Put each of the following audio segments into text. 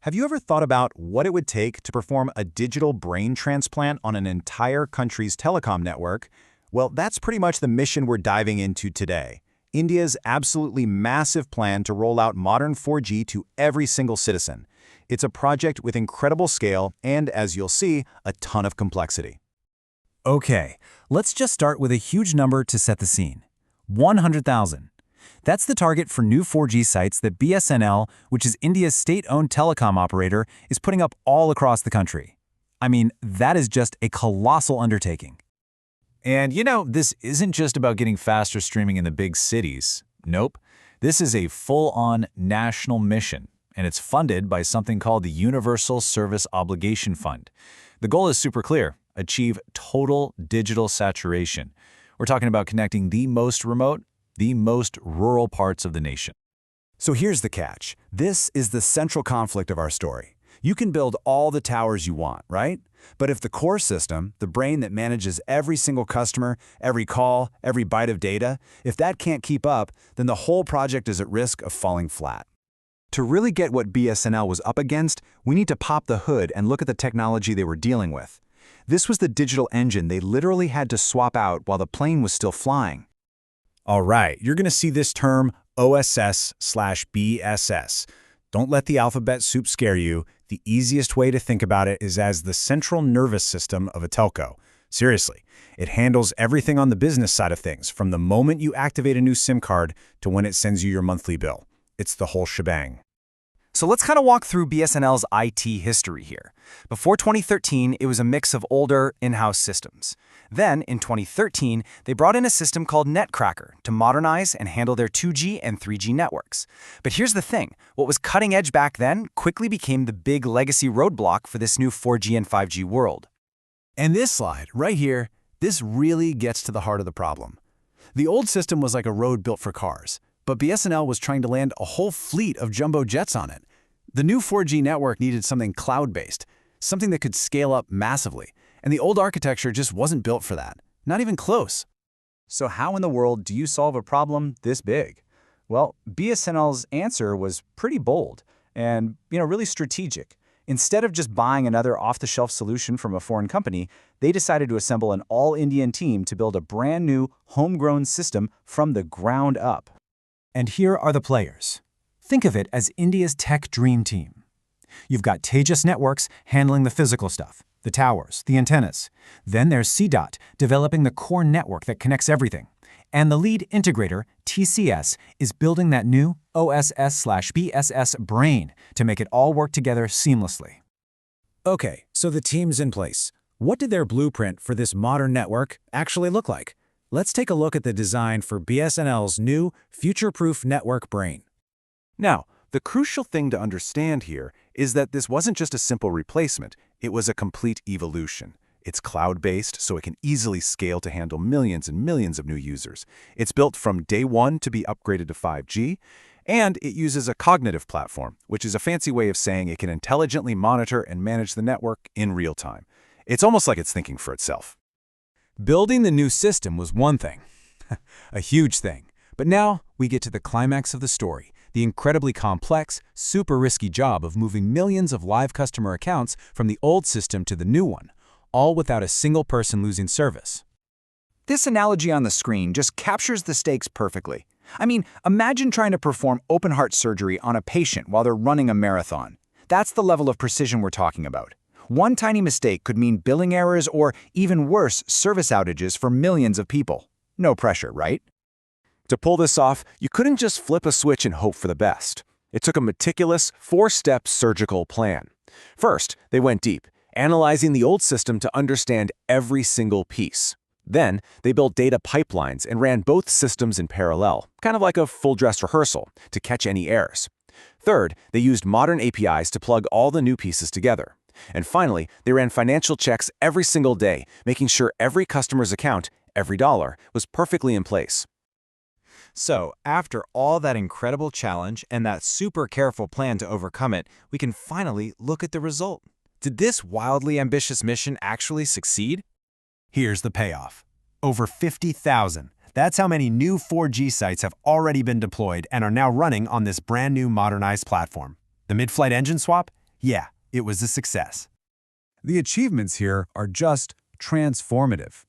Have you ever thought about what it would take to perform a digital brain transplant on an entire country's telecom network? Well, that's pretty much the mission we're diving into today. India's absolutely massive plan to roll out modern 4G to every single citizen. It's a project with incredible scale and, as you'll see, a ton of complexity. Okay, let's just start with a huge number to set the scene. 100,000. That's the target for new 4G sites that BSNL, which is India's state-owned telecom operator, is putting up all across the country. I mean, that is just a colossal undertaking. And this isn't just about getting faster streaming in the big cities. Nope. This is a full-on national mission, and it's funded by something called the Universal Service Obligation Fund. The goal is super clear: achieve total digital saturation. We're talking about connecting the most remote, the most rural parts of the nation. So here's the catch. This is the central conflict of our story. You can build all the towers you want, right? But if the core system, the brain that manages every single customer, every call, every byte of data, if that can't keep up, then the whole project is at risk of falling flat. To really get what BSNL was up against, we need to pop the hood and look at the technology they were dealing with. This was the digital engine they literally had to swap out while the plane was still flying. All right, you're going to see this term OSS/BSS. Don't let the alphabet soup scare you. The easiest way to think about it is as the central nervous system of a telco. Seriously, it handles everything on the business side of things, from the moment you activate a new SIM card to when it sends you your monthly bill. It's the whole shebang. So let's kind of walk through BSNL's IT history here. Before 2013, it was a mix of older in-house systems. Then, in 2013, they brought in a system called Netcracker to modernize and handle their 2G and 3G networks. But here's the thing: what was cutting edge back then quickly became the big legacy roadblock for this new 4G and 5G world. And this slide, right here, this really gets to the heart of the problem. The old system was like a road built for cars, but BSNL was trying to land a whole fleet of jumbo jets on it. The new 4G network needed something cloud-based, something that could scale up massively, and the old architecture just wasn't built for that, not even close. So how in the world do you solve a problem this big? Well, BSNL's answer was pretty bold and, really strategic. Instead of just buying another off-the-shelf solution from a foreign company, they decided to assemble an all-Indian team to build a brand new, homegrown system from the ground up. And here are the players. Think of it as India's tech dream team. You've got Tejas Networks handling the physical stuff, the towers, the antennas. Then there's CDOT developing the core network that connects everything. And the lead integrator, TCS, is building that new OSS/BSS brain to make it all work together seamlessly. Okay, so the team's in place. What did their blueprint for this modern network actually look like? Let's take a look at the design for BSNL's new future-proof network brain. Now, the crucial thing to understand here is that this wasn't just a simple replacement, it was a complete evolution. It's cloud-based, so it can easily scale to handle millions and millions of new users. It's built from day one to be upgraded to 5G, and it uses a cognitive platform, which is a fancy way of saying it can intelligently monitor and manage the network in real time. It's almost like it's thinking for itself. Building the new system was one thing, a huge thing. But now we get to the climax of the story, the incredibly complex, super risky job of moving millions of live customer accounts from the old system to the new one, all without a single person losing service. This analogy on the screen just captures the stakes perfectly. I mean, imagine trying to perform open-heart surgery on a patient while they're running a marathon. That's the level of precision we're talking about. One tiny mistake could mean billing errors or, even worse, service outages for millions of people. No pressure, right? To pull this off, you couldn't just flip a switch and hope for the best. It took a meticulous, four-step surgical plan. First, they went deep, analyzing the old system to understand every single piece. Then, they built data pipelines and ran both systems in parallel, kind of like a full-dress rehearsal, to catch any errors. Third, they used modern APIs to plug all the new pieces together. And finally, they ran financial checks every single day, making sure every customer's account, every dollar, was perfectly in place. So, after all that incredible challenge and that super careful plan to overcome it, we can finally look at the result. Did this wildly ambitious mission actually succeed? Here's the payoff. Over 50,000. That's how many new 4G sites have already been deployed and are now running on this brand new modernized platform. The mid-flight engine swap? Yeah, it was a success. The achievements here are just transformative.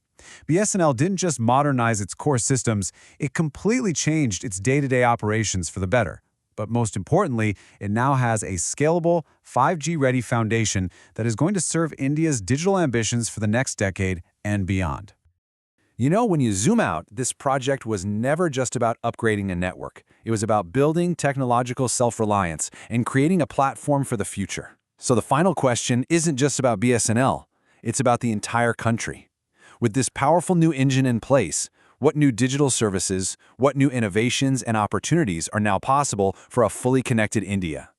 BSNL didn't just modernize its core systems, it completely changed its day-to-day operations for the better. But most importantly, it now has a scalable, 5G-ready foundation that is going to serve India's digital ambitions for the next decade and beyond. You know, when you zoom out, this project was never just about upgrading a network. It was about building technological self-reliance and creating a platform for the future. So the final question isn't just about BSNL, it's about the entire country. With this powerful new engine in place, what new digital services, what new innovations and opportunities are now possible for a fully connected India?